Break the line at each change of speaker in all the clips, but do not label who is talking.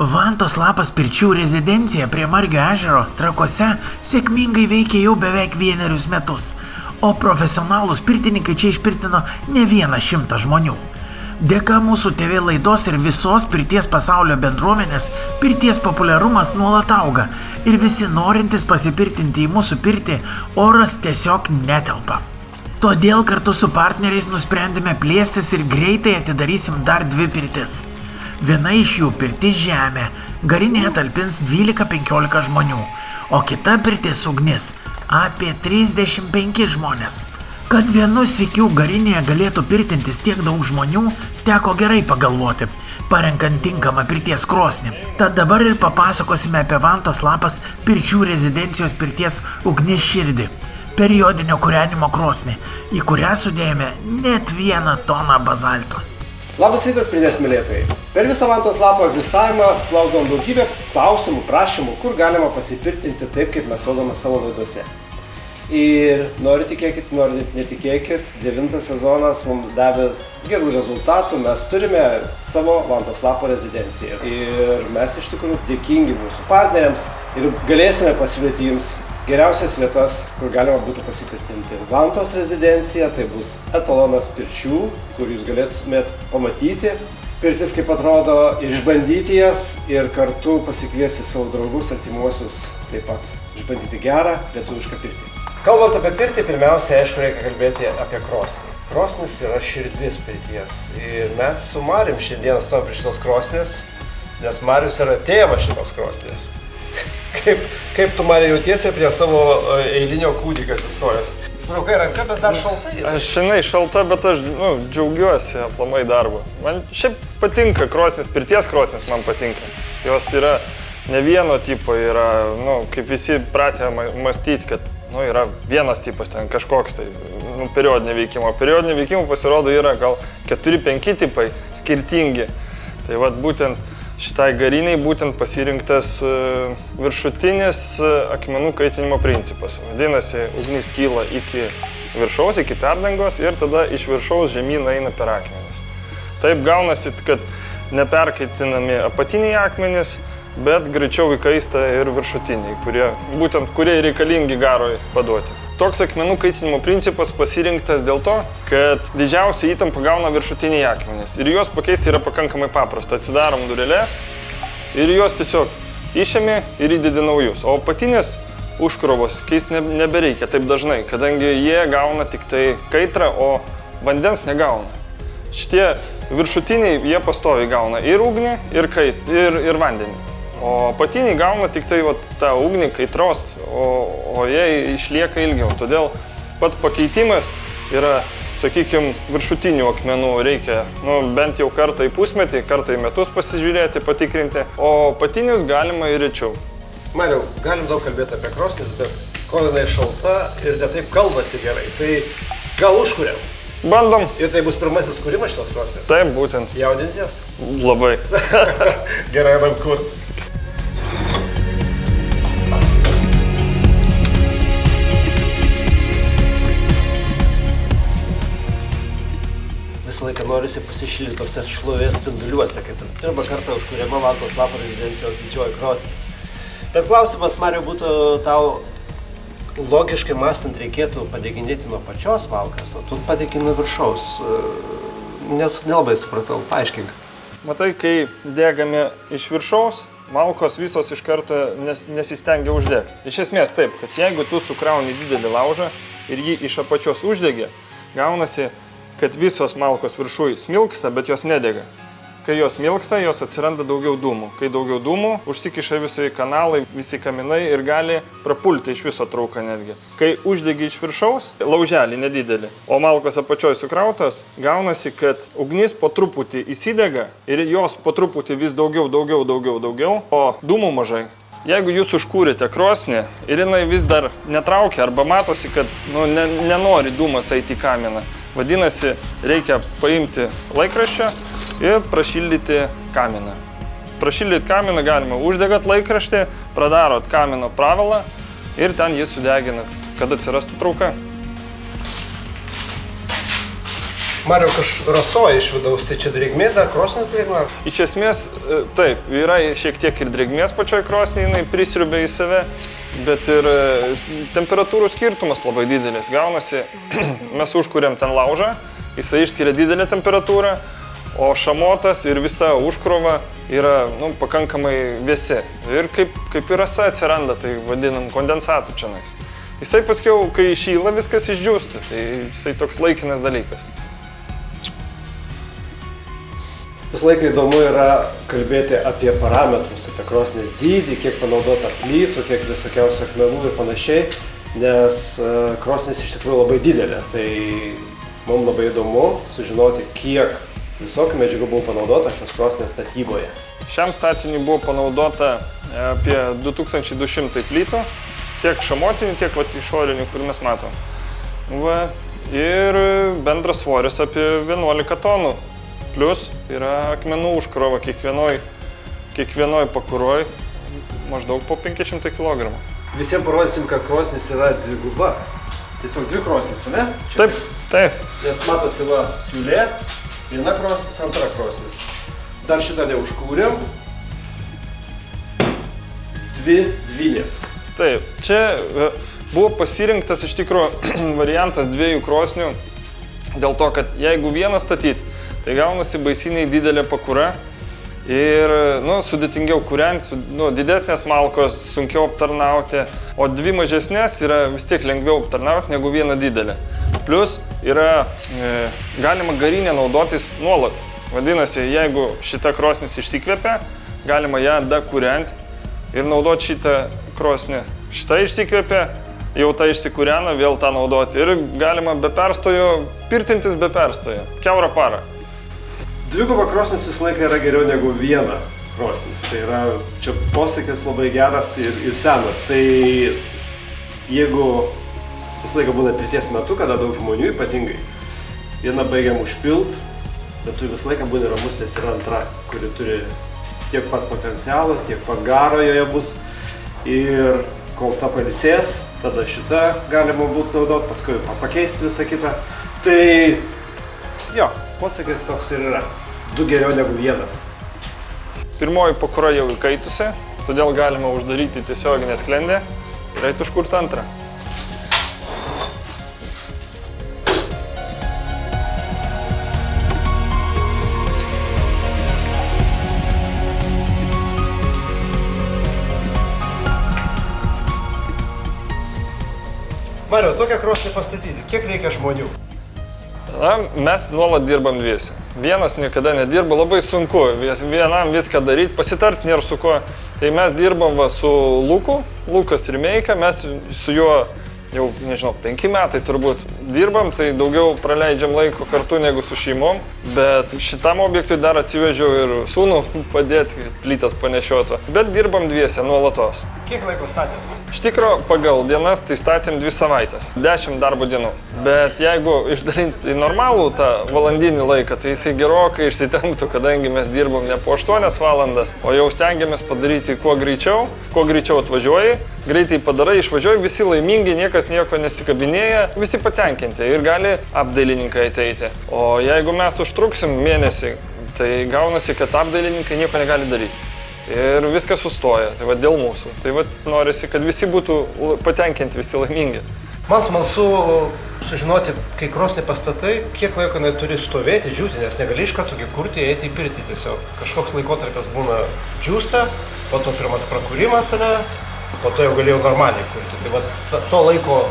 Vantos lapas pirčių rezidencija prie Margio ežero Trakuose sėkmingai veikia jau beveik 1 metus, o profesionalūs pirtininkai čia išpirtino ne 100 žmonių. Dėka mūsų TV laidos ir visos pirties pasaulio bendruomenės, pirties populiarumas nuolat auga ir visi norintys pasipirtinti į mūsų pirtį oras tiesiog netelpa. Todėl kartu su partneriais nusprendėme plėstis ir greitai atidarysim dar 2 pirtis. Viena iš jų pirtis Žemė, garinėje talpins 12-15 žmonių, o kita pirtis Ugnis apie 35 žmonės. Kad vienu sykiu garinėje galėtų pirtintis tiek daug žmonių, teko gerai pagalvoti, parenkant tinkamą pirties krosnį. Tad dabar ir papasakosime apie Vantos lapas pirčių rezidencijos pirties Ugnis širdį, periodinio kūrenimo krosnį, į kurią sudėjome net 1 toną bazalto.
Labas rytas, pirties mylėtojai. Per visą Vantos lapo egzistavimą sulaukdavom daugybę klausimų, prašymų, kur galima pasipirtinti taip, kaip mes rodome savo laidose. Ir nori tikėkit, nori netikėkit, 9 sezonas mums davė gerų rezultatų, mes turime savo Vantos lapo rezidenciją. Ir mes iš tikrųjų dėkingi mūsų partneriams ir galėsime pasiūlyti jums geriausias vietas, kur galima būtų pasipirtinti. Vantos rezidencija tai bus etalonas pirčių, kur jūs galėtumėt pamatyti pirtis, kaip atrodo, išbandyti jas ir kartu pasikviesti savo draugus, artimuosius, taip pat išbandyti gerą lietuvišką pirtį. Kalbant apie pirtį, pirmiausia, aišku, reikia kalbėti apie krosnį. Krosnis yra širdis pirties ir mes su Marium šiandien stovime prie šitos krosnės, nes Marius yra tėvas šitos krosnės. Kaip tu, Marija, jautiesi prie savo eilinio kūdikio atsistojęs? Braukai ranka, bet dar šalta yra.
Aš žinai, šalta, bet aš džiaugiuosi aplamai darbu. Man šiaip patinka krosnis, pirties krosnis man patinka. Jos yra ne vieno tipo, yra, kaip visi pratę mąstyti, kad yra vienas tipas ten kažkoks tai, periodinio veikimo. Periodinio veikimo pasirodo yra gal 4-5 tipai skirtingi. Tai vat būtent šitai gariniai būtent pasirinktas viršutinis akmenų kaitinimo principas. Vadinasi, ugnis kyla iki viršaus, iki perdangos ir tada iš viršaus žemyn eina per akmenis. Taip gaunasi, kad neperkaitinami apatiniai akmenys, bet greičiau įkaista ir viršutiniai, kurie reikalingi garoj paduoti. Toks akmenų kaitinimo principas pasirinktas dėl to, kad didžiausia įtampa gauna viršutiniai akmenys. Ir juos pakeisti yra pakankamai paprasta. Atsidarom dureles ir juos tiesiog išėmė ir įdedi naujus. O apatinės užkrovos keisti nebereikia taip dažnai, kadangi jie gauna tik tai kaitrą, o vandens negauna. Šitie viršutiniai jie pastoviai gauna ir ugnį, ir vandenį. O apatiniai gauna tik tai tą ugnį, kaitros, o jie išlieka ilgiau. Todėl pats pakeitimas yra, sakykime, viršutinių akmenų reikia bent jau kartą į pusmetį, kartą į metus pasižiūrėti, patikrinti, o apatinius galima ir rečiau.
Mariau, galim daug kalbėti apie krosnis, bet kol jinai šalta ir ne taip kalbasi gerai, tai gal užkuriam?
Bandom.
Ir tai bus pirmasis kūrimas šitos krosnės?
Taip, būtent.
Jaudinsies?
Labai.
Gerai, einam kur. Visą laiką norisi pasišildyti tose šlovės spinduliuose, kaip pirmą kartą užkuriama Vantos lapo rezidencijos didžioji krosnis. Bet klausimas, Mariau, būtų tau logiškai mąstant reikėtų padeginėti nuo pačios malkas, o tu padegini nuo viršaus. Nelabai supratau, paaiškink.
Matai, kai degame iš viršaus, malkos visos iš karto nesistengia uždegti. Iš esmės taip, kad jeigu tu sukrauni didelį laužą ir jį iš apačios uždegi, gaunasi, kad visos malkos viršui smilksta, bet jos nedega. Kai jos smilksta, jos atsiranda daugiau dūmų. Kai daugiau dūmų, užsikiša visai kanalai, visi kaminai ir gali prapulti iš viso trauką netgi. Kai uždegi iš viršaus, lauželį nedidelį, o malkos apačioj sukrautos, gaunasi, kad ugnis po truputį įsidega ir jos po truputį vis daugiau, o dūmų mažai. Jeigu jūs užkūrėte krosnį ir jinai vis dar netraukia arba matosi, kad nenori dūmas eiti į kaminą, vadinasi, reikia paimti laikraščio ir prašildyti kaminą. Prašildyti kaminą galima uždegat laikraštį, pradarot kamino pravalą ir ten jį sudeginat, kad atsirastų trauka.
Mariau, rasoja iš vidaus, tai čia drėgmė, dar krosnis drėgmė?
Iš esmės, taip, yra šiek tiek ir drėgmės pačioj krosnį, jinai prisriubia į save, bet ir temperatūrų skirtumas labai didelis. Gaunasi, mes užkuriam ten laužą, jisai išskiria didelę temperatūrą, o šamotas ir visa užkrova yra pakankamai vėsi. Ir kaip ir rasa atsiranda, tai vadinam kondensatų čionais. Jisai paskiau, kai išyla, viskas išdžiūsta, tai jisai toks laikinas dalykas.
Visą laiką įdomu yra kalbėti apie parametrus, apie krosnės dydį, kiek panaudota plytų, kiek visokiausių akmenų ir panašiai, nes krosnės iš tikrųjų labai didelė. Tai mums labai įdomu sužinoti, kiek visokių medžiagų buvo panaudota šios krosnės statyboje.
Šiam statiniui buvo panaudota apie 2200 plytų, tiek šamotinių, tiek išorinių, kur mes matom. Ir bendras svoris apie 11 tonų. Plius yra akmenų užkrova kiekvienoj pakuroj maždaug po 500 kg.
Visiems parodysim, kad krosnis yra dviguba. Tiesiog dvi krosnis, ne?
Taip, taip.
Nes matosi siūlė, viena krosnis, antra krosnis. Dar šitą neužkūrėm. Dvi dvynės.
Taip, čia buvo pasirinktas iš tikrųjų variantas dviejų krosnių, dėl to, kad jeigu vieną statyti, tai gaunasi baisiniai didelė pakura ir sudėtingiau kūrenti, didesnės malkos sunkiau aptarnauti, o dvi mažesnės yra vis tiek lengviau aptarnauti negu viena didelė. Plus galima garinę naudotis nuolat. Vadinasi, jeigu šita krosnis išsikvepia, galima ją dakūrenti ir naudoti šitą krosnį. Šitą išsikvepia, jau tą išsikūrena, vėl tą naudoti ir galima be perstojo, pirtintis be perstojo, kiaurą parą.
Dviguba krosnis visą laiką yra geriau negu viena krosnis. Tai yra, čia posakis labai geras ir senas. Tai jeigu visą laiką būna pirties metu, kada daug žmonių ypatingai, vieną baigiam užpilt, bet tu visą laiką būni ramus, nes yra antra, kuri turi tiek pat potencialą, tiek pat garo joje bus. Ir kol ta pailsės, tada šitą galima būtų naudoti, paskui pakeisti visą kitą. Tai jo, posakis toks ir yra. Du geriau negu vienas.
Pirmoji pakura jau įkaitusi, todėl galima uždaryti tiesioginę sklendę ir eiti užkurti antrą.
Mariau, tokią krosnį pastatyti, kiek reikia žmonių?
Mes nuolat dirbam dviese. Vienas niekada nedirba, labai sunku vienam viską daryti, pasitart nėra su kuo. Tai mes dirbam su Luku, Lukas Rimeika, mes su juo jau, 5 metai turbūt dirbam, tai daugiau praleidžiam laiko kartu negu su šeimom, bet šitam objektui dar atsivežiau ir sūnų padėti, plytas panešioto, bet dirbam dviese nuolatos.
Kiek laiko statėm?
Iš tikro, pagal dienas tai statėm 2 savaitės, 10 darbo dienų. Bet jeigu išdalinti į normalų tą valandinį laiką, tai jisai gerokai išsitemptų, kadangi mes dirbam ne po 8 valandas, o jau stengiamės padaryti kuo greičiau atvažiuoji, greitai padarai, išvažiuoji, visi laimingi, niekas nieko nesikabinėja, visi patenkinti ir gali apdailininkai ateiti. O jeigu mes užtruksim mėnesį, tai gaunasi, kad apdailininkai nieko negali daryti. Ir viskas sustoja, tai va dėl mūsų. Tai va norisi, kad visi būtų patenkinti, visi laimingi.
Man smalsu sužinoti, kai krosnį pastatai, kiek laiko jinai turi stovėti, džiūti, nes negali iš karto kurti, eiti į pirtį tiesiog. Kažkoks laikotarpis būna džiūsta, po to pirmas prakūrimas, po to jau galėjau normaliai kurti. Tai va to laiko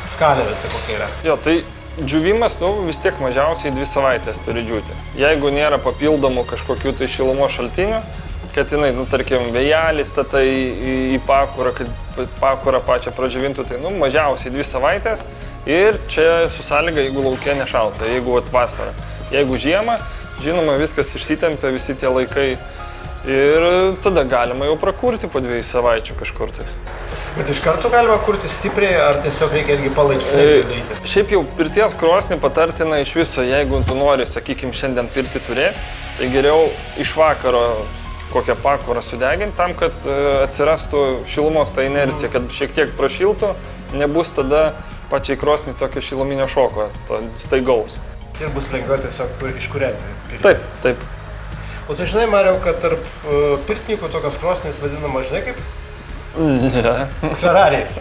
skalė visi kokia yra.
Jo, tai džiūvimas vis tiek mažiausiai 2 savaitės turi džiūti. Jeigu nėra papildomų kažkokių tai šilumos šaltinių, kad jinai, tarkim, vėjelį statai į pakurą, kad pakurą pačią pradžiovintų, tai mažiausiai 2 savaitės ir čia su sąlyga, jeigu lauke nešalta, jeigu vasara. Jeigu žiema, žinoma, viskas išsitempia, visi tie laikai ir tada galima jau prakurti po 2 savaičių kažkur tais.
Bet iš karto galima kurti stipriai, ar tiesiog reikia irgi palaipsniui daryti?
Šiaip jau pirties krosnį patartina iš viso, jeigu tu nori, sakykime, šiandien pirtį turėti, tai geriau iš vakaro kokią pakurą sudeginti, tam, kad atsirastų šilumos ta inercija, kad šiek tiek prašiltų, nebus tada pačiai krosnį tokio šiluminio šoko, to staigaus.
ir bus lengviau tiesiog iškūrenti.
Taip, taip.
O tu žinai, Mariau, kad tarp pirtininkų tokios krosnės vadinama, žinai, kaip
Ne.
Ferrariais.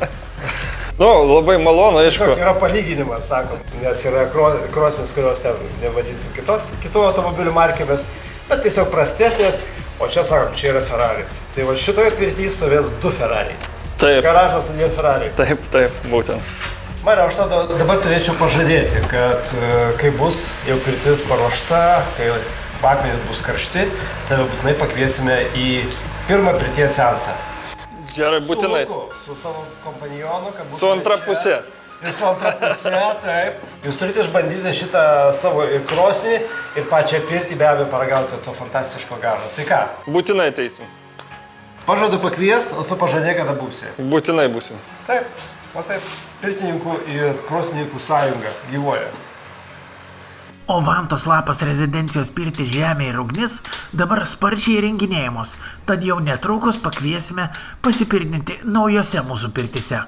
Nu, labai malonu, aišku.
Tiesiog yra palyginimas, sakom, nes yra krosnės, kurios ten nevadinsim kitų automobilių markėmis, bet tiesiog prastesnės, o čia sakom, čia yra Ferraris. Tai va šitoje pirtyje stovės 2 Ferrariai.
Taip,
Garažas su 2 Ferrariais.
taip, būtent.
Mariau, aš tau dabar turėčiau pažadėti, kad kai bus jau pirtis paruošta, kai akmenys bus karšti, tave būtinai pakviesime į pirmą pirties seansą.
Gerai, būtinai.
Su Luku, su savo kompanjonu, kad būtų
Su antra pusė.
Ir su antra pusė, taip. Jūs turite išbandyti šitą savo ir krosnį, ir pačią pirtį, be abejo, paragauti to fantastiško garo. Tai ką?
Būtinai teisim.
Pažadu pakvies, o tu pažadėk, kada būsi.
Būtinai būsim.
Taip, o taip. Pirtininkų ir krosnininkų sąjunga gyvuoja.
O Vantos Lapas rezidencijos pirtis Žemė ir ugnis dabar sparčiai įrenginėjamos, tad jau netrukus pakviesime pasipirtinti naujose mūsų pirtise.